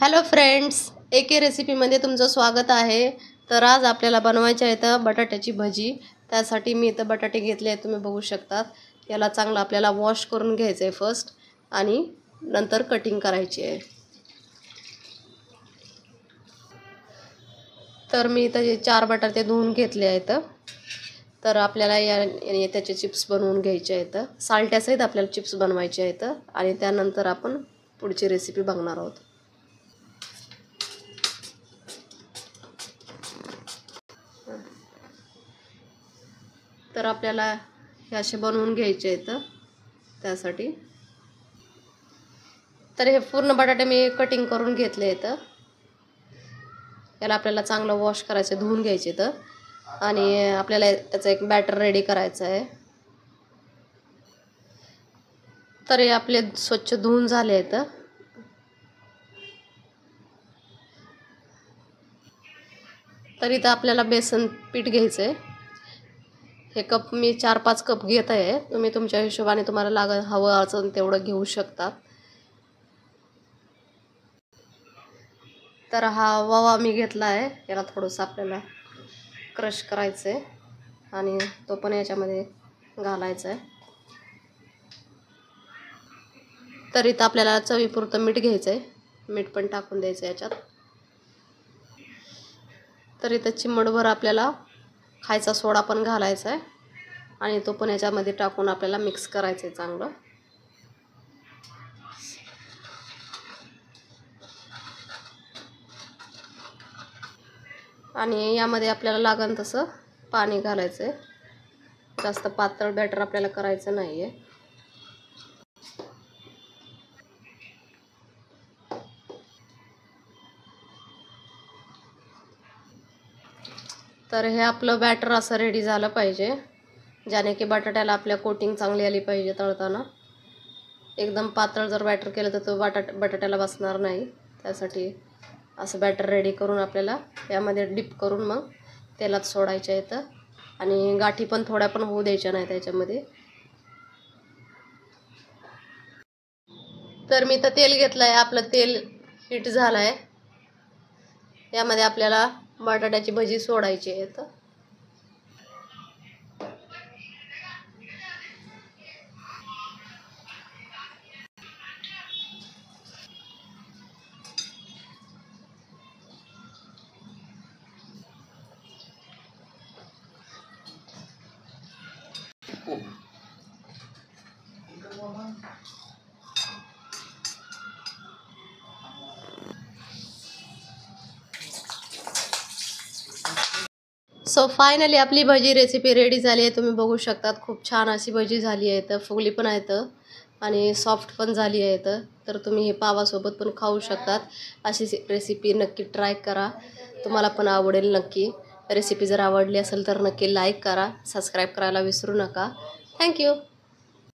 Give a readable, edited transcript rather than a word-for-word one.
Hello friends, एके रेसिपीमध्ये तुमचं स्वागत आहे। तर आज आपल्याला बनवायचे आहे बटाट्याची भजी। त्यासाठी मी इथं बटाटे घेतले आहेत, तुम्ही बघू शकता। याला चांगलं आपल्याला वॉश करून घ्यायचं आहे फर्स्ट आणि नंतर कटिंग करायची आहे। तर मी इथं हे 4 बटाटे धुवून घेतले आहेत। तर आपल्याला त्याचे चिप्स बनवून घ्यायचे आहेत। साल्ट्यासहित आपल्याला चिप्स बनवायचे आहेत आणि त्यानंतर आपण पुढची रेसिपी बघणार आहोत। तर आपल्याला हे असे बनवून घ्यायचे आहेत। त्यासाठी तर हे पूर्ण बटाटे मी कटिंग करून घेतले आहेत। याला आपल्याला चांगलं वॉश करायचं, धुवून घ्यायचे तर आणि आपल्याला त्याचा एक बॅटर रेडी करायचा आहे। तर हे आपले स्वच्छ धुवून झाले आहेत। तर इथं आपल्याला बेसन पीठ घ्यायचं आहे। हे कप मी 4-5 कप घेत आहे। तुम्ही तुमच्या हिशोबाने तुम्हाला हवं असेल तेवढं घेऊ शकता। तर हा ववा मी घेतला आहे, याला थोडंसं आपल्याला क्रश करायचं आहे आणि तो पण याच्यामध्ये घालायचा आहे। तर इथं आपल्याला चवीपुरतं मीठ घ्यायचं आहे, मीठ पण टाकून द्यायचं याच्यात। तर इथं चिमटभर आपल्याला खायचा सोडा पण घालायचा आहे आणि तो पण याच्यामध्ये टाकून आपल्याला मिक्स करायचं आहे चांगलं। आणि यामध्ये आपल्याला लागेल तसं पाणी घालायचं आहे, जास्त पातळ बॅटर आपल्याला करायचं नाही आहे। तर हे आपलं बॅटर असं रेडी झालं पाहिजे, ज्याने की बटाट्याला आपल्या कोटिंग चांगली आली पाहिजे तळताना। एकदम पातळ जर बॅटर केलं तर तो बटाट्याला बसणार नाही। त्यासाठी असं बॅटर रेडी करून आपल्याला यामध्ये डिप करून मग तेलात सोडायचे आहेत आणि गाठी पण थोड्या पण होऊ द्यायच्या नाही त्याच्यामध्ये। तर मी तर तेल घेतलं आहे, आपलं तेल हीट झालं आहे। यामध्ये आपल्याला बटाट्याची भजी सोडायची आहेत। सो फायनली आपली भजी रेसिपी रेडी झाली आहे। तुम्ही बघू शकता खूप छान अशी भजी झाली आहे, तर फुगली पण आहेत आणि सॉफ्ट पण झाली आहेत। तर तुम्ही हे पावासोबत पण खाऊ शकतात। अशी रेसिपी नक्की ट्राय करा, तुम्हाला पण आवडेल नक्की। रेसिपी जर आवडली असेल तर नक्की लाईक करा, सबस्क्राईब करायला विसरू नका। थँक्यू।